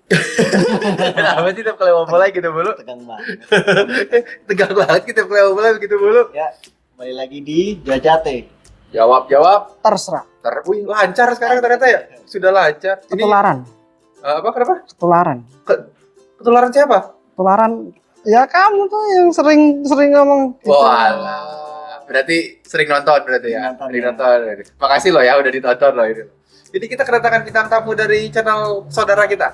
Kenapa sih tiap kali mau mulai gitu mulu? Tegang banget. Tegang banget kita kali mau mulai begitu mulu. Ya, kembali lagi di Jajate. Jawab. Terserah. Wih, lancar sekarang ternyata ya. Sudah lancar. Ini Ketularan. apa kenapa? Ketularan. Ketularan siapa? Ketularan. Ya kamu tuh yang sering ngomong gitu. Walah. Berarti sering nonton berarti ya. Nonton, Sering ya. nonton. Makasih loh ya udah ditonton loh ini. Jadi kita kedatangan bintang tamu dari channel saudara kita.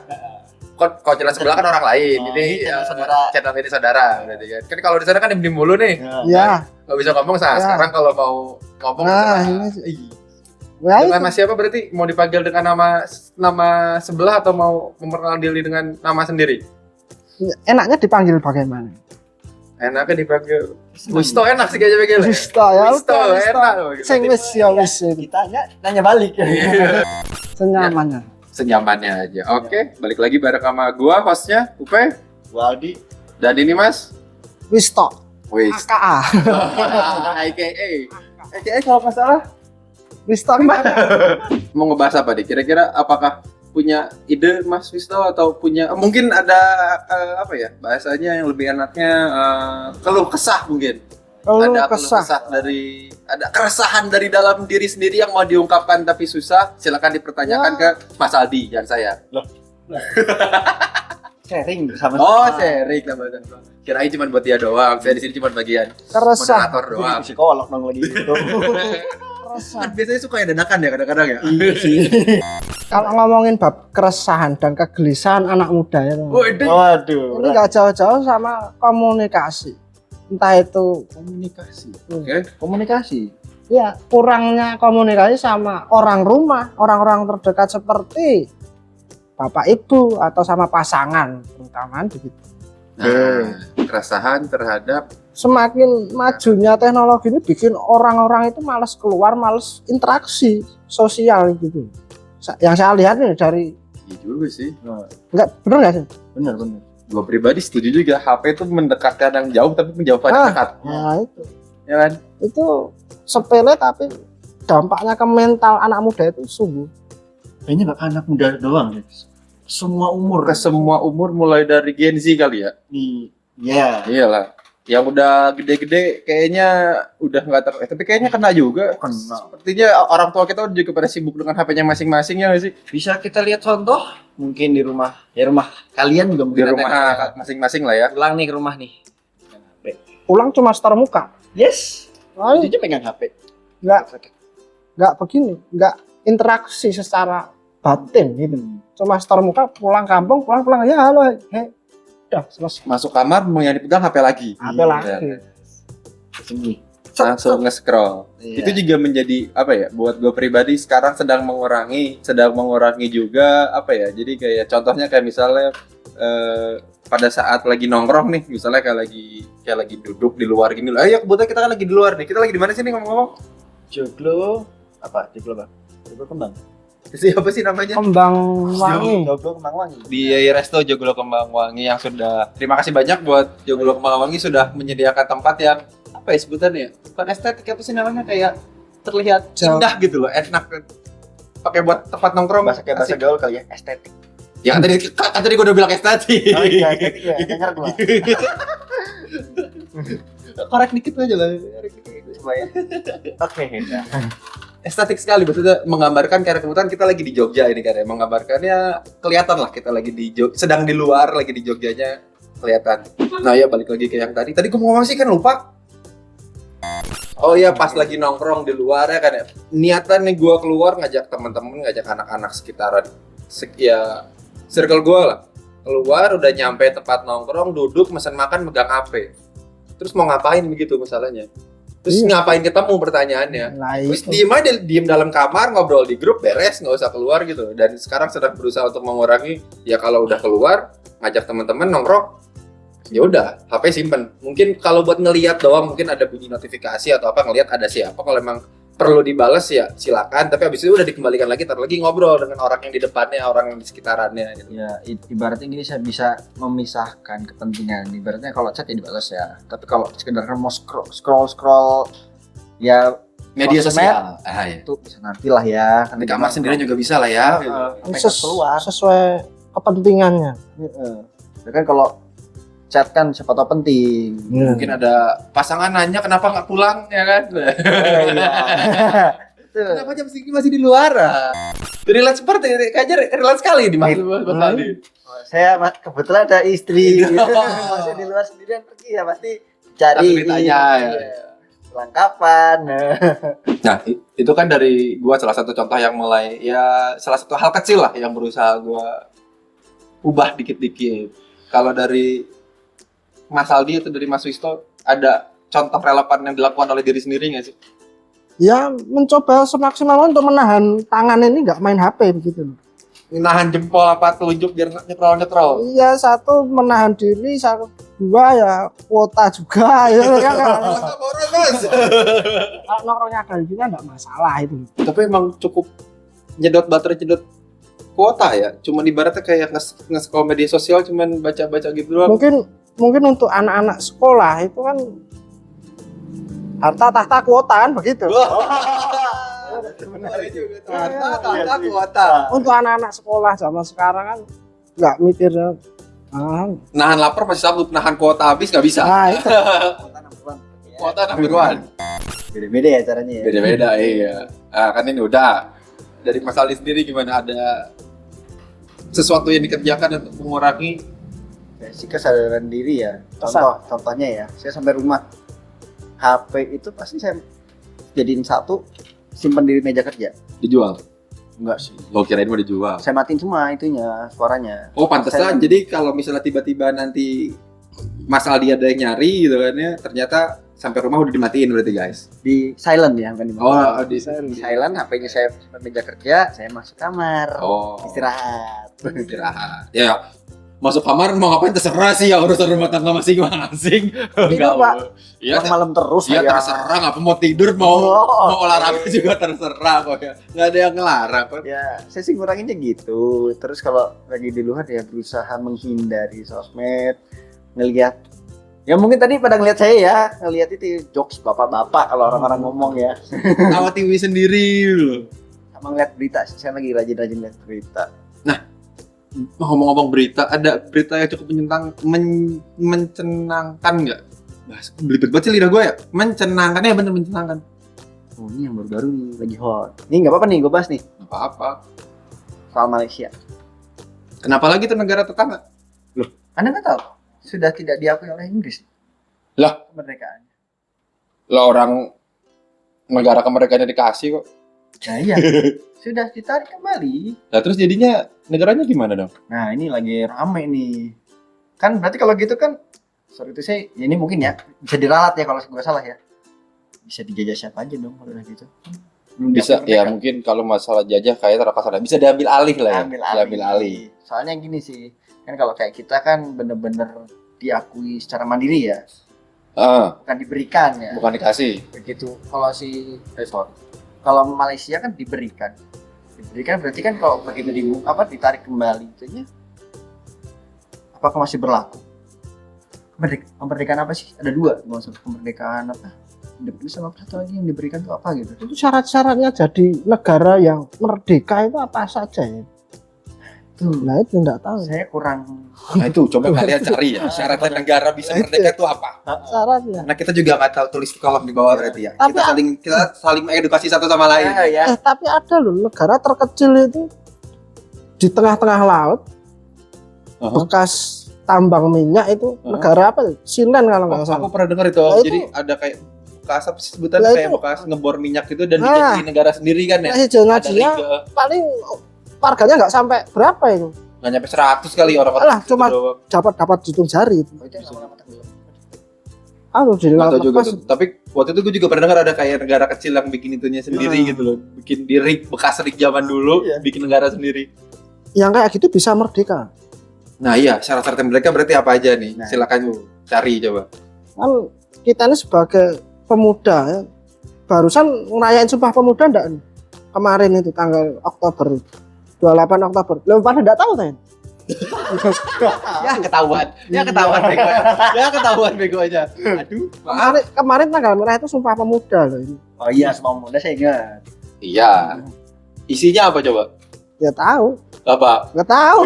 Kok channel sebelah kan orang lain. Oh, Ini ini channel saudara. channel ini saudara berarti kan. Kan kalau di sana kan diem mulu nih. Ya. Nggak bisa ngomong Ya. sekarang kalau mau ngomong Nah, sama- ini Ih, ya, dengan siapa berarti mau dipanggil dengan nama sebelah atau mau memperkenalkan diri dengan nama sendiri? enaknya dipanggil bagaimana? Enaknya dipanggil Wisto, enak sih kayaknya panggil. Wisto ya. Wisto enak loh. Sing wis ya wis. Kita nanya balik. Senyamannya. Senyamannya aja. Oke, balik lagi bareng sama gua hostnya Upe Waldi. dan ini Mas Wisto. Wis. AKA. AKA kalau nggak salah Wisto mau ngebahas apa nih? Kira-kira apakah punya ide Mas Wisto atau punya mungkin ada apa ya bahasanya yang lebih enaknya keluh kesah mungkin? Ada keluh kesah dari ada keresahan dari dalam diri sendiri yang mau diungkapkan tapi susah, silakan dipertanyakan ke Mas Aldi dan saya. Sharing sama Sharing sama. Kirain cuma buat dia doang. Saya di sini cuma bagian Keresah. moderator doang. psikolog dong lagi gitu. Keresah. Kan biasanya suka ya dadakan ya kadang-kadang ya. Kalau ngomongin bab keresahan dan kegelisahan anak muda ya, Waduh. ini nggak jauh-jauh sama komunikasi. Entah itu Komunikasi. Oke. Komunikasi. ya kurangnya komunikasi sama orang rumah, orang-orang terdekat seperti bapak ibu atau sama pasangan, terutama begitu. Nah, keresahan terhadap Semakin majunya teknologi ini bikin orang-orang itu malas keluar, malas interaksi sosial gitu. Yang saya lihat nih dari iya juga sih. bener nggak sih? Bener. Gua pribadi setuju juga HP itu mendekatkan yang jauh tapi menjauhkan yang dekat. Nah itu. Ya kan? Itu sepele tapi dampaknya ke mental anak muda itu sungguh. Kayaknya nggak anak muda doang ya. Semua umur. Ke semua umur mulai dari Gen Z kali ya. Nih. Ya. Iyalah. Yang udah gede-gede kayaknya udah nggak tapi kayaknya kena juga. Kena. Sepertinya orang tua kita juga pada sibuk dengan HP-nya masing-masing ya nggak sih? Bisa kita lihat contoh mungkin di rumah. Ya rumah kalian juga Di mungkin rumah masing-masing lah ya. Pulang nih ke rumah nih. Pulang cuma setor muka. Yes. Nah, Jadi pegang HP. nggak begini, nggak interaksi secara batin gitu. Cuma setor muka, pulang kampung, pulang ya halo, udah selesai. Masuk kamar mau yang dipegang HP lagi. HP lagi. Sini. Langsung nge-scroll. Iya. Itu juga menjadi apa ya? Buat gue pribadi sekarang sedang mengurangi juga apa ya? Jadi kayak contohnya kayak misalnya pada saat lagi nongkrong nih, misalnya kayak lagi duduk di luar gini. Ayo kebetulan kita kan lagi di luar nih. Kita lagi di mana sih nih ngomong-ngomong? Joglo apa? Joglo Kembang. Siapa sih namanya? Kembang wangi. Joglo Kembang Wangi. Di Resto Joglo Kembang Wangi yang sudah terima kasih banyak buat Joglo Kembang Wangi sudah menyediakan tempat yang apa ya sebutannya? Bukan estetik apa sih namanya kayak terlihat indah gitu loh, enak pakai buat tempat nongkrong. Bahasa Asik. gaul kali ya, estetik. Ya kan tadi gue udah bilang estetik. Oh iya, dengar gua. Korek dikit aja lah. Supaya. Oke, udah. Estetik sekali, maksudnya menggambarkan karena kebetulan kita lagi di Jogja ini kan ya, menggambarkannya kelihatan lah kita lagi di sedang di luar, lagi di Jogjanya kelihatan. Nah ya balik lagi ke yang tadi gue mau ngomong sih kan lupa. Oh iya pas lagi nongkrong di luar ya kan ya, niatan nih gue keluar ngajak teman-teman, ngajak anak-anak sekitaran, ya circle gue lah. Keluar udah nyampe tempat nongkrong, duduk mesen makan megang HP. Terus mau ngapain begitu masalahnya? Terus ngapain ketemu pertanyaannya? Nah, Terus itu. diem dalam kamar ngobrol di grup beres nggak usah keluar gitu. Dan sekarang sedang berusaha untuk mengurangi ya kalau udah keluar ngajak teman-teman nongkrong ya udah HP simpen. Mungkin kalau buat ngelihat doang mungkin ada bunyi notifikasi atau apa ngelihat ada siapa kalau emang perlu dibalas ya silakan. Tapi habis itu udah dikembalikan lagi lagi ngobrol dengan orang yang di depannya, orang yang di sekitarannya gitu. Ya, ibaratnya gini saya bisa memisahkan kepentingan. Ibaratnya kalau chat ya dibalas ya. Tapi kalau sekedar mau scroll ya Media sosmed, sosial. Ya. itu bisa nanti lah ya. Di kamar sendirian juga bisa lah ya. Keluar. Sesuai kepentingannya. Ya kan kalau chat kan siapa tahu penting. Mungkin ada pasangan nanya kenapa nggak pulang ya kan? Iya. Kenapa jam segini masih di luar? Relate seperti kayaknya relate sekali di Mas Aldi. Saya kebetulan ada istri gitu. Masih di luar sendirian pergi ya pasti cari Langsung ditanya, ya. pulang kapan. Nah, itu kan dari gua salah satu contoh yang mulai ya salah satu hal kecil lah yang berusaha gua ubah dikit-dikit. Kalau dari Mas Aldi atau dari Mas Wisto ada contoh relevan yang dilakukan oleh diri sendiri nggak sih? Ya mencoba semaksimal untuk menahan tangan ini nggak main HP begitu loh. Nahan jempol apa telunjuk biar nyetrol. Iya, satu menahan diri, satu dua ya kuota juga ya kan. Mantap boros, Mas. Kalau nongkrongnya kali juga nggak masalah itu. Tapi emang cukup nyedot baterai, nyedot kuota ya. Cuman ibaratnya kayak nge-scroll media sosial cuman baca-baca gitu doang. Mungkin untuk anak-anak sekolah itu kan harta tahta kuota kan begitu. Benar juga. Harta kuota. Untuk anak-anak sekolah zaman sekarang kan nggak mikirnya Nahan lapar masih sanggup, nahan kuota habis nggak bisa. nah itu. Kuota number one. Beda-beda ya caranya ya. Beda-beda, iya. Nah, kan ini udah. Dari Mas Aldi sendiri gimana? Ada sesuatu yang dikerjakan untuk mengurangi? Sih kesadaran diri ya. Contohnya ya, saya sampai rumah HP itu pasti saya jadiin satu, simpan di meja kerja. Dijual? Enggak sih. Lo kirain mau dijual? Saya matiin semua itunya, suaranya. Oh pantesan, jadi kalau misalnya tiba-tiba nanti Mas Aldi ada yang nyari gitu kan ya, ternyata sampai rumah udah dimatiin berarti guys? Di silent ya, bukan dimatiin. Oh, di silent, HP-nya saya simpan meja kerja, saya masuk kamar. Oh. Istirahat. Istirahat. Ya, masuk kamar mau ngapain terserah sih ya, urusan rumah tangga masing-masing. Iya, Pak. Iya, Pulang malam terus iya saya. terserah, ngapa mau tidur mau olahraga juga terserah kok ya. Nggak ada yang ngelarang kok. Ya, saya sih nguranginnya gitu. Terus kalau lagi di luar ya berusaha menghindari sosmed, ngelihat. Ya mungkin tadi pada ngelihat saya ya, ngelihat itu jokes bapak-bapak kalau orang-orang ngomong ya. Tawa TV sendiri loh. Sama ngeliat berita, saya lagi rajin-rajin lihat berita. Ngomong-ngomong berita, ada berita yang cukup mencenangkan nggak? Bahas belibet banget sih lidah gue ya. Mencenangkan ya, bener mencenangkan. Oh ini yang baru-baru nih, lagi hot. Ini nggak apa-apa nih, gue bahas nih Nggak apa-apa. soal Malaysia. Kenapa lagi itu negara tetangga? Anda nggak tahu? Sudah tidak diakui oleh Inggris. Lah? Kemerdekaannya. Lah orang negara kemerdekaannya dikasih kok. Nah iya, sudah ditarik kembali. Nah terus jadinya negaranya gimana dong? Nah ini lagi rame nih. Kan berarti kalau gitu kan, sorry itu saya, ya ini mungkin ya, bisa diralat ya kalau gue salah ya. Bisa dijajah siapa aja dong kalau udah gitu. Bisa ya, mungkin kalau masalah jajah kayak terkasar bisa diambil alih lah ya. Diambil alih. Soalnya gini sih, kan kalau kayak kita kan bener-bener diakui secara mandiri ya, bukan diberikan ya. Bukan dikasih. Begitu. Kalau kalau Malaysia kan diberikan berarti kan kalau begitu ditarik kembali itunya, apakah masih berlaku? Kemerdekaan apa sih? Ada dua, maksud kemerdekaan apa? Sama satu lagi yang diberikan itu apa gitu? Itu syarat-syaratnya jadi negara yang merdeka itu apa saja ya? Nah itu enggak tahu. Saya kurang. Nah itu coba kalian cari ya. Syaratnya negara bisa merdeka itu apa? Syaratnya. Nah kita juga nggak tahu, tulis di kolom di bawah berarti ya. Tapi Kita saling mengedukasi satu sama lain. Ya. Tapi ada loh negara terkecil itu di tengah-tengah laut, bekas tambang minyak itu negara apa? Silen kalau nggak salah. Aku pernah dengar itu. Nah, Jadi ada kayak bekas apa sih sebutan, Nah, kayak itu. bekas ngebor minyak itu dan dijadiin negara sendiri kan ya. Nah, Ngajinya paling warganya nggak sampai berapa itu? Nggak nyampe 100 kali orang. Alah, cuma dapat hitung jari itu. Di Nggak laut tahu juga lepas. tuh. Tapi waktu itu gue juga pernah dengar ada kayak negara kecil yang bikin itunya sendiri gitu loh. Bikin di rig bekas rig zaman dulu, bikin negara sendiri. Yang kayak gitu bisa merdeka. Nah iya, syarat-syarat mereka berarti apa aja nih? Nah, silakan cari coba. Kan kita ini sebagai pemuda ya, barusan ngerayain Sumpah Pemuda enggak? Kemarin itu tanggal Oktober 28 Oktober. Belum pada enggak tahu kan? Ya ketahuan begonya. Ya ketahuan begonya. Aduh, maaf. Kemarin tanggal merah itu Sumpah Pemuda loh ini. Oh iya, Sumpah Pemuda saya ingat. Iya. Isinya apa coba? Ya tahu, Apa? nggak tahu.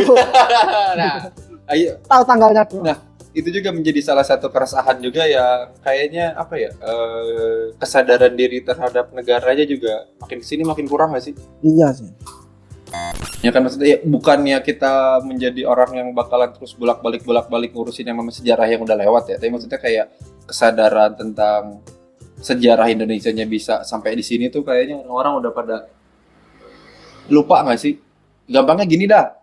Nah, ayo. Tahu tanggalnya doang. Nah, itu juga menjadi salah satu keresahan juga ya, kayaknya apa ya, kesadaran diri terhadap negaranya juga makin kesini makin kurang nggak sih? Iya sih. Ya kan maksudnya ya, bukannya kita menjadi orang yang bakalan terus bolak-balik ngurusin yang namanya sejarah yang udah lewat ya, tapi maksudnya kayak kesadaran tentang sejarah Indonesianya bisa sampai di sini tuh kayaknya orang udah pada lupa nggak sih? Gampangnya gini dah.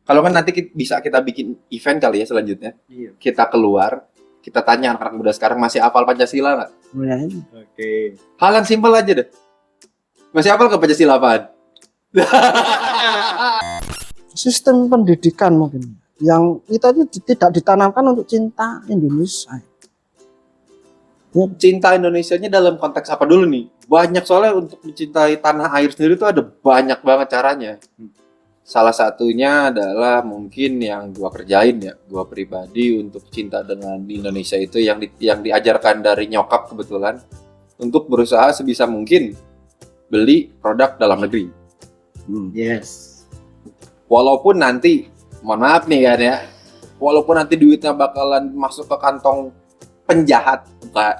Kalau kan nanti bisa kita bikin event kali ya selanjutnya. Iya. Kita keluar, kita tanya anak-anak muda sekarang masih hafal Pancasila nggak? Mulai. Oke. Hal yang simpel aja deh. Masih hafal ke Pancasila apaan? Sistem pendidikan mungkin yang kita itu tidak ditanamkan untuk cinta Indonesia. Cinta Indonesianya dalam konteks apa dulu nih? Banyak soalnya untuk mencintai tanah air sendiri tuh ada banyak banget caranya. Salah satunya adalah mungkin yang gua kerjain ya, gua pribadi untuk cinta dengan Indonesia itu yang diajarkan dari nyokap kebetulan untuk berusaha sebisa mungkin beli produk dalam negeri. Yes. Walaupun nanti, mohon maaf nih kan ya, walaupun nanti duitnya bakalan masuk ke kantong penjahat,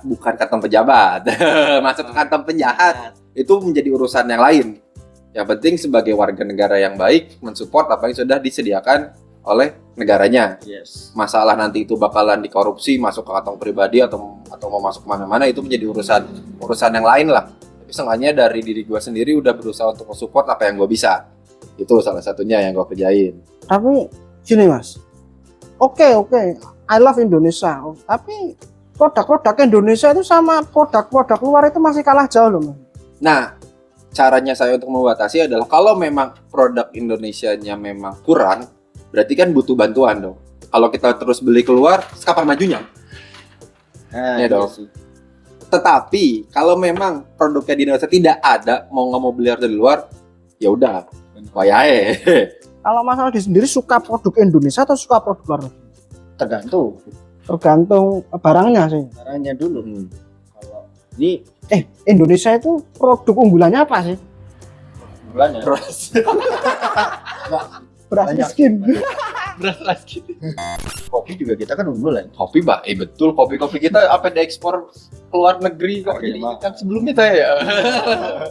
bukan kantong pejabat, masuk ke kantong penjahat, itu menjadi urusan yang lain. Yang penting sebagai warga negara yang baik, mensupport apa yang sudah disediakan oleh negaranya. Yes. Masalah nanti itu bakalan dikorupsi, masuk ke kantong pribadi atau mau masuk kemana-mana, itu menjadi urusan yang lain lah. Tapi seenggaknya dari diri gue sendiri udah berusaha untuk mensupport apa yang gue bisa. Itu salah satunya yang gue kerjain. Tapi gini Mas, oke, I love Indonesia. Tapi produk-produk Indonesia itu sama produk-produk luar itu masih kalah jauh loh Mas. Nah, caranya saya untuk membatasi adalah kalau memang produk Indonesianya memang kurang, berarti kan butuh bantuan dong. Kalau kita terus beli keluar, kapan majunya? Nah, Iya dong. sih. Tetapi kalau memang produknya di Indonesia tidak ada, mau nggak mau beli dari luar, ya udah, wayahe. Kalau Mas Aldi sendiri suka produk Indonesia atau suka produk luar negeri? Tergantung Tergantung barangnya sih. caranya dulu. Kalau ini Indonesia itu produk unggulannya apa sih? bulannya Beras Banyak. miskin. Beras lagi. kopi juga kita kan unggulan. Kopi, Mbak. Betul, kopi kita apa diekspor ke luar negeri kok. Oh, iya, Jadi Mak. kan sebelumnya itu ya.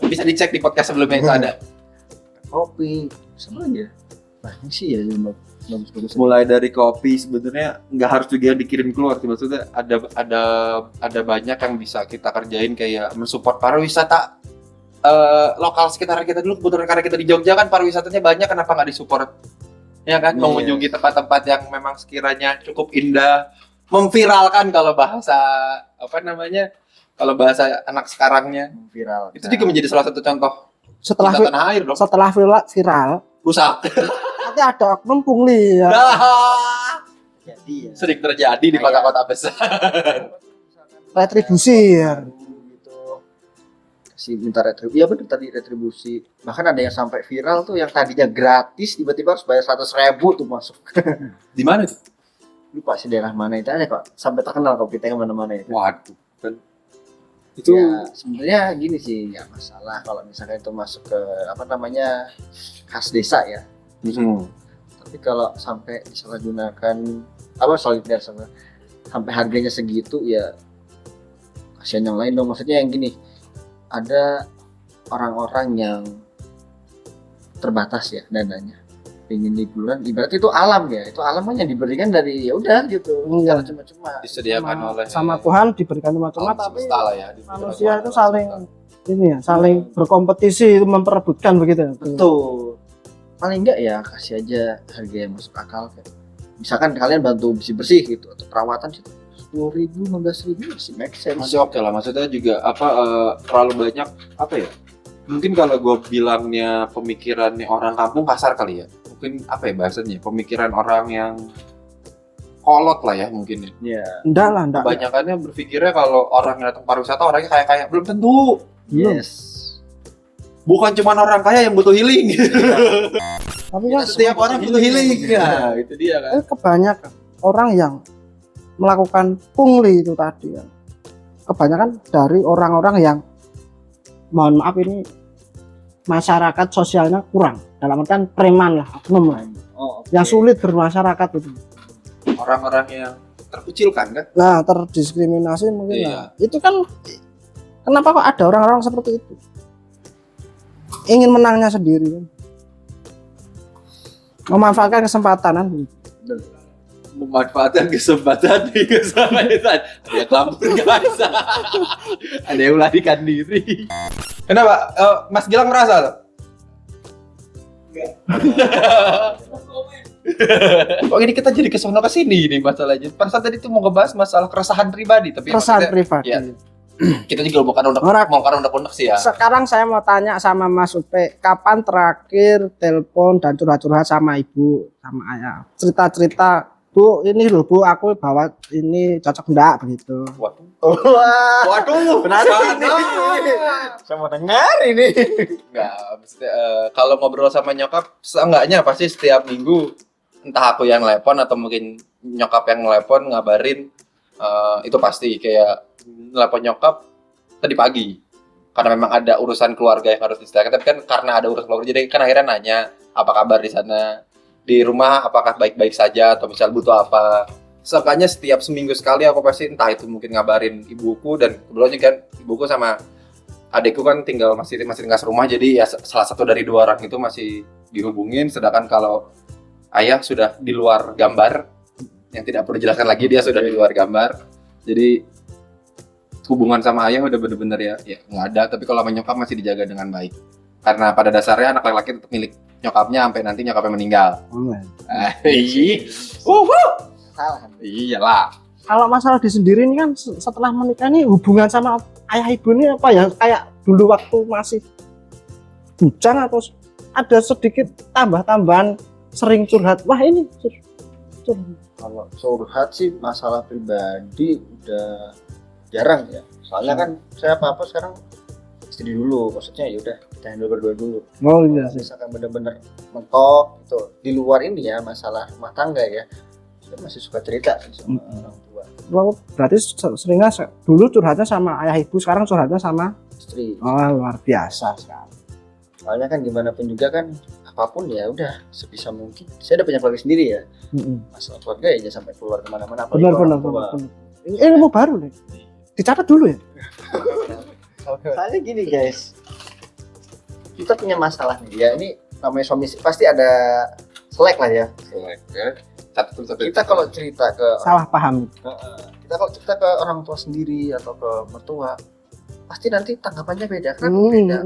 Bisa dicek di podcast sebelumnya itu ada. Kopi sama aja. Banyak sih ya yang bagus-bagus. Mulai dari kopi sebenarnya nggak harus juga yang dikirim keluar sih, maksudnya ada banyak yang bisa kita kerjain kayak mensupport pariwisata lokal sekitar kita dulu. Kebetulan karena kita di Jogja kan pariwisatanya banyak, kenapa nggak disupport ya kan? Yes. Mengunjungi tempat-tempat yang memang sekiranya cukup indah, memviralkan kalau bahasa apa namanya, kalau bahasa anak sekarangnya Viral. itu juga menjadi salah satu contoh Setelah cinta tanah air dong. setelah viral, Rusak. nanti ada oknum pungli ya. jadi ya. Sering terjadi di kota-kota besar. Retribusi ya. Gitu. Kasih minta retribusi. Iya benar tadi retribusi. Bahkan ada yang sampai viral tuh yang tadinya gratis tiba-tiba harus bayar 100.000 tuh masuk. Di mana tuh? Lupa sih daerah mana itu ada kok. Sampai terkenal kopi teh mana-mana itu. Waduh. Kan itu Ya, sebenarnya gini sih nggak masalah kalau misalnya itu masuk ke apa namanya khas desa ya. Tapi kalau sampai disalahgunakan apa solidar sampai harganya segitu ya kasihan yang lain dong. Maksudnya yang gini, ada orang-orang yang terbatas ya dananya, ingin liburan, ibarat itu alam ya, itu alamnya yang diberikan dari ya udah gitu, Iya. jangan cuma-cuma. disediakan oleh sama Tuhan diberikan cuma-cuma, alam tapi semesta lah ya. manusia itu saling ini ya, saling berkompetisi memperebutkan begitu ya. Betul. Paling enggak ya kasih aja harga yang masuk akal kayak. Misalkan kalian bantu bersih-bersih gitu atau perawatan 10.000, 15.000 masih make sense. Masih oke lah, maksudnya juga apa terlalu banyak apa ya? Mungkin kalau gue bilangnya pemikirannya orang kampung kasar kali ya. Mungkin apa ya bahasanya? Pemikiran orang yang kolot lah ya mungkin ya. Ya. Enggak lah, enggak. Kebanyakannya berpikirnya kalau orang yang datang pariwisata orangnya kaya-kaya, belum tentu. Belum. Yes. Bukan cuma orang kaya yang butuh healing. Tapi kan Setiap orang butuh healing ya, itu dia kan. kebanyakan orang yang melakukan pungli itu tadi kan, kebanyakan dari orang-orang yang mohon maaf ini masyarakat sosialnya kurang, dalam artian preman lah, oknum lah, yang sulit bermasyarakat itu. Orang-orang yang terkucilkan kan. Nah, terdiskriminasi mungkin. Iya. Nah, itu kan kenapa kok ada orang-orang seperti itu? Ingin menangnya sendiri kan. Memanfaatkan kesempatan kan. Memanfaatkan kesempatan di kesamaan. Ada yang kabur guys. Ada yang melarikan diri. Kenapa? Mas Gilang merasa? Kok ini kita jadi kesono ke sini nih masalahnya. Perasaan tadi tuh mau ngebahas masalah keresahan pribadi, tapi Keresahan maksudnya, pribadi. ya, kita juga bukan unek-unek sih ya. Sekarang saya mau tanya sama Mas Upe, kapan terakhir telepon dan curhat-curhat sama ibu, sama ayah? Cerita-cerita, Bu, ini loh Bu, aku bawa ini cocok enggak begitu. Waduh. Wah, Waduh, menarik ini. Saya mau dengar ini. Enggak, maksudnya kalau ngobrol sama nyokap, seenggaknya pasti setiap minggu entah aku yang telepon atau mungkin nyokap yang telepon ngabarin, itu pasti kayak telepon nyokap tadi pagi. Karena memang ada urusan keluarga yang harus diselesaikan, tapi kan karena ada urusan keluarga jadi kan akhirnya nanya apa kabar di sana, di rumah apakah baik-baik saja atau misal butuh apa. Seenggaknya setiap seminggu sekali aku pasti entah itu mungkin ngabarin ibuku, dan kebetulan kan ibuku sama adikku kan masih tinggal serumah, jadi ya salah satu dari dua orang itu masih dihubungin, sedangkan kalau ayah sudah di luar gambar, yang tidak perlu dijelaskan lagi, dia sudah di luar gambar. Jadi hubungan sama ayah udah bener-bener ya nggak ada, tapi kalau sama nyokap masih dijaga dengan baik. Karena pada dasarnya anak laki-laki tetap milik nyokapnya sampai nanti nyokapnya meninggal. Salah. Iyalah. Kalau masalah di sendiri ini kan setelah menikah ini hubungan sama ayah ibu ini apa ya, kayak dulu waktu masih bujang atau ada sedikit tambah-tambahan sering curhat, wah ini curhat. Kalau curhat sih masalah pribadi udah jarang ya. Soalnya kan saya apa-apa sekarang istri dulu, maksudnya ya udah kita handle berdua dulu. Oh iya sih. Misalkan bener-bener mentok itu di luar ini ya, masalah rumah tangga ya, kita masih suka cerita sih sama orang tua. Wah, berarti seringnya dulu curhatnya sama ayah ibu, sekarang curhatnya sama Istri. oh luar biasa sekali. Soalnya kan gimana pun juga kan apapun ya udah sebisa mungkin. Saya udah punya keluarga sendiri ya. Masalah keluarga ya jangan sampai keluar kemana-mana. apalagi Benar. orang tua. Ini ilmu baru nih. Dicatat dulu ya. Soalnya gini guys, kita punya masalah nih ya, ini namanya suami istri pasti ada selek lah ya. Satu. Kita kalau cerita ke Salah paham. kita kalau cerita ke orang tua sendiri atau ke mertua, pasti nanti tanggapannya beda kan? Beda.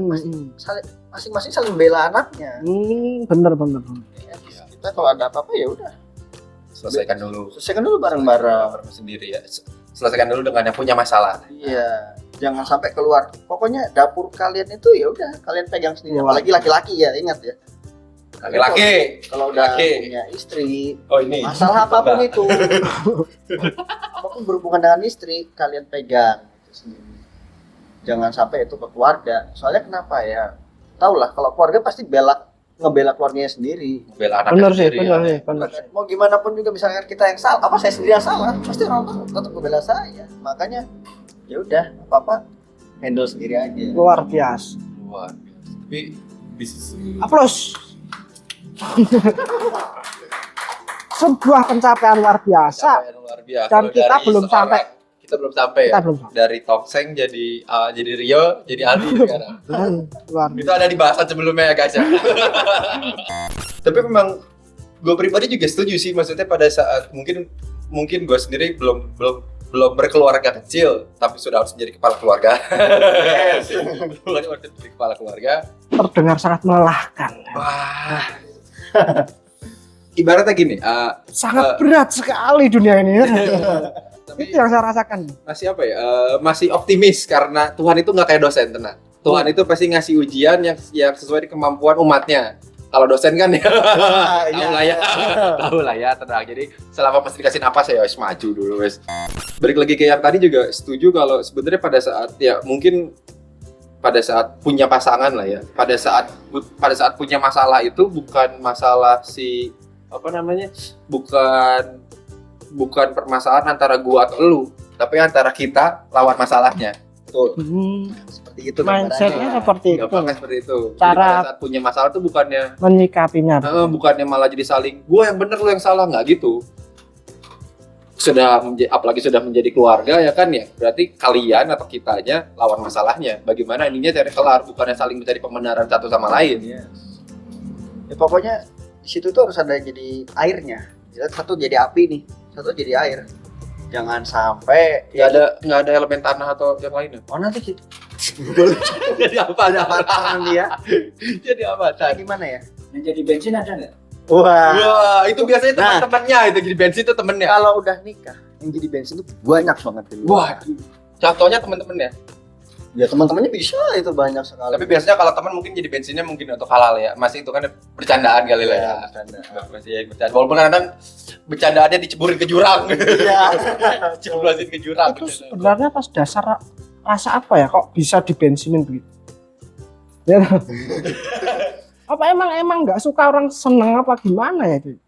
Masing-masing saling bela anaknya. Bener. Ya, kita kalau ada apa-apa ya udah Selesaikan dulu bareng-bareng. sendiri ya. Selesaikan dulu dengan yang punya masalah. Iya, jangan sampai keluar. Pokoknya dapur kalian itu ya udah kalian pegang sendiri. Apalagi laki-laki ya, ingat ya. Laki-laki. Kalau udah Laki. punya istri, Oh ini. masalah apapun itu, apapun berhubungan dengan istri, kalian pegang itu sendiri. Jangan sampai itu ke keluarga. Soalnya kenapa ya? Tahu lah, kalau keluarga pasti ngebela keluarganya sendiri. Bela anaknya Bener sih. Kan, mau gimana pun juga misalkan kita yang salah, apa saya sendiri yang salah, pasti orang tua tetap ngebela saya. Makanya ya udah, apa handle sendiri aja. Luar biasa. Luar biasa. Tapi bisnis Aplaus. Sebuah pencapaian luar biasa. luar biasa. Dan kita Dari belum sampai. Kita belum sampai. Kita Ya? belum sampai. Dari Tongseng jadi Rio, jadi Aldi sekarang. Luar biasa. Itu ada di bahasan sebelumnya ya guys ya. Tapi memang gue pribadi juga setuju sih, maksudnya pada saat mungkin gue sendiri belum berkeluarga kecil, tapi sudah harus menjadi kepala keluarga. Belum harus menjadi kepala keluarga. Terdengar sangat melelahkan. Wah. Ibaratnya gini, Sangat berat sekali dunia ini. tapi Itu yang saya rasakan. masih apa ya? Masih optimis karena Tuhan itu nggak kayak dosen, tenang. Tuhan itu pasti ngasih ujian yang sesuai dengan kemampuan umatnya. Kalau dosen kan ya, tahu lah ya, tenang. Jadi selama pasti dikasih napas ya, wes maju dulu wes. Balik lagi ke yang tadi juga setuju kalau sebenarnya pada saat ya mungkin pada saat punya pasangan lah ya, pada saat punya masalah itu bukan masalah si apa namanya, bukan permasalahan antara gua atau lu, tapi antara kita lawan masalahnya. Betul. Hmm, Seperti itu mindsetnya gambarannya. seperti itu. Gampangnya seperti itu. Jadi Cara- pada saat punya masalah tuh bukannya Menyikapinya. bukannya malah jadi saling gua yang bener lu yang salah, nggak gitu. Apalagi sudah menjadi keluarga ya kan ya, berarti kalian atau kitanya lawan masalahnya, bagaimana ininya cari kelar, bukannya saling mencari pembenaran satu sama lain. Iya. Ya pokoknya di situ tuh harus ada jadi airnya. Satu jadi api nih, satu jadi air. Jangan sampai Nggak ada elemen tanah atau yang lainnya. oh nanti kita Jadi apa? tangan dia. Jadi apa? Kayak gimana ya? Yang jadi bensin ada nggak? Wah. Wah, itu biasanya Nah. teman-temannya itu jadi bensin itu temennya. Kalau udah nikah, yang jadi bensin tuh banyak banget di luar. Wah, contohnya teman-temannya. Ya teman-temannya bisa itu banyak sekali. Tapi biasanya kalau teman mungkin jadi bensinnya mungkin untuk halal ya. Masih itu kan bercandaan kali lah ya. bercanda. Masih bercanda. Walaupun kadang bercandaannya diceburin ke jurang. Iya. Ceblosin ke jurang. Itu sebenarnya pas dasar rasa apa ya kok bisa dibensinin begitu? Ya. Apa emang nggak suka orang seneng apa gimana ya itu?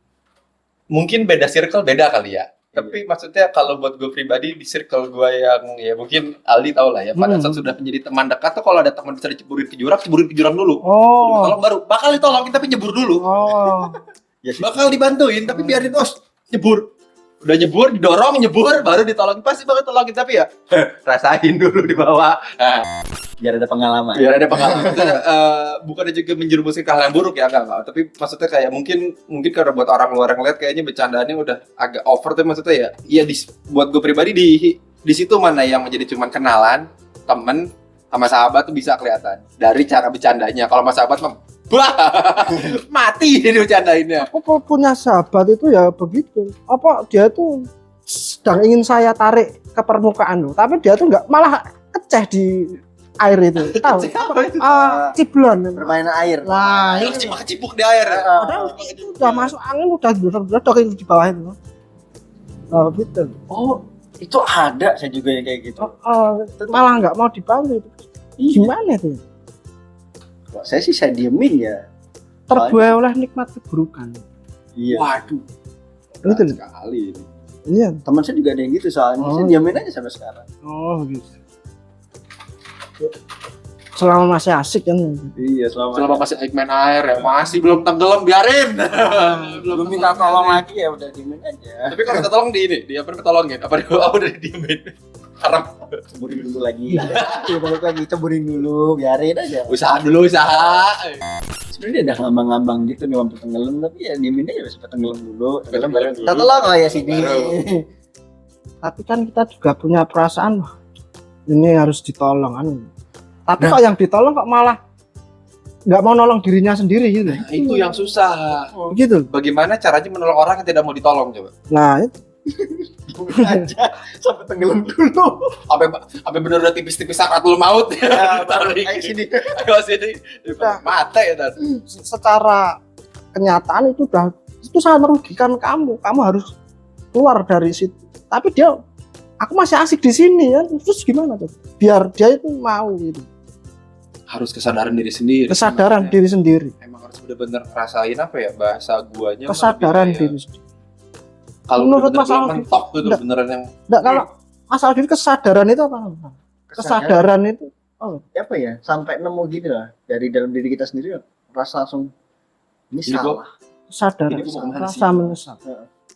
Mungkin beda circle beda kali ya. Tapi maksudnya kalau buat gue pribadi di circle gue yang ya mungkin Aldi tau lah ya. Pada saat sudah menjadi teman dekat tuh kalau ada teman bisa diceburin ke jurang dulu. Oh. Tolong baru bakal ditolongin tapi nyebur dulu. Oh. Ya sih. Bakal dibantuin tapi biarin nyebur. Udah nyebur, didorong, nyebur, baru ditolongin. Pasti bakal tolongin tapi ya rasain dulu di bawah. Nah, Biar ada pengalaman. biar ada pengalaman. Maksudnya, bukannya juga menjerumuskan ke hal yang buruk ya, enggak. Tapi maksudnya kayak mungkin karena buat orang luar yang lihat kayaknya bercandaannya udah agak over tuh maksudnya ya. Iya buat gue pribadi di situ mana yang menjadi cuman kenalan, temen sama sahabat tuh bisa kelihatan dari cara bercandanya. Kalau sama sahabat mah mati ini bercandainnya. Aku punya sahabat itu ya begitu. Apa dia tuh sedang ingin saya tarik ke permukaan loh, tapi dia tuh nggak, malah keceh di air itu. Tahu? Ciblon. Permainan air. Nah, Ayo ini kecipuk di air. padahal itu udah masuk angin, udah bledok itu di bawah itu. Oh, gitu. Oh, itu ada saya juga yang kayak gitu. Malah nggak mau dibantu. Gimana itu? Kalau saya diemin ya. Terbuai oleh nikmat keburukan. Iya. Waduh, Itu loh. sekali ini. Iya. Teman saya juga ada yang gitu soalnya. Oh. Saya diemin aja sampai sekarang. Oh, gitu. Selama masih asik kan. Iya, Selama masih main air ya, masih belum tenggelam biarin. belum minta tolong lagi ya udah diemin aja. Tapi kalau kita tolong di apa ditolongin? Apa udah didiemin? Karena Ceburin dulu lagi. Iya, balik lagi ceburin dulu, biarin aja. usaha dulu usaha. Sebenarnya udah ngambang-ngambang gitu nih waktu tenggelam, tapi ya diemin aja sampai tenggelam dulu. Tenggelam dulu. Kita tolong lah ya sini. Baru. Tapi kan kita juga punya perasaan, wah, ini harus ditolong kan. Tapi kok yang ditolong kok malah nggak mau nolong dirinya sendiri gitu. Nah, itu yang susah. Gitu. Bagaimana caranya menolong orang yang tidak mau ditolong coba? Nah, itu Diemin aja sampai tenggelam dulu. Sampai bener udah tipis-tipis sakaratul maut. Ya, Tarik. ayo sini. Ayo sini. Udah. Mate ya tadi. secara kenyataan itu sangat merugikan kamu. Kamu harus keluar dari situ. Tapi aku masih asik di sini ya. Terus gimana tuh? Biar dia itu mau gitu. Harus kesadaran diri sendiri. Kesadaran diri sendiri. Emang harus bener-bener rasain apa ya bahasa guanya. mah Kesadaran lebih kayak- diri sendiri. Kalau Menurut bener-bener Mas Aldi, mentok gitu enggak. beneran yang Nggak, kalau asal diri kesadaran itu apa? Kesadaran itu Apa ya? Sampai nemu gini lah dari dalam diri kita sendiri rasa langsung ini Ini salah. kesadaran. Ini gua mau kemana sih? Rasa menyesal.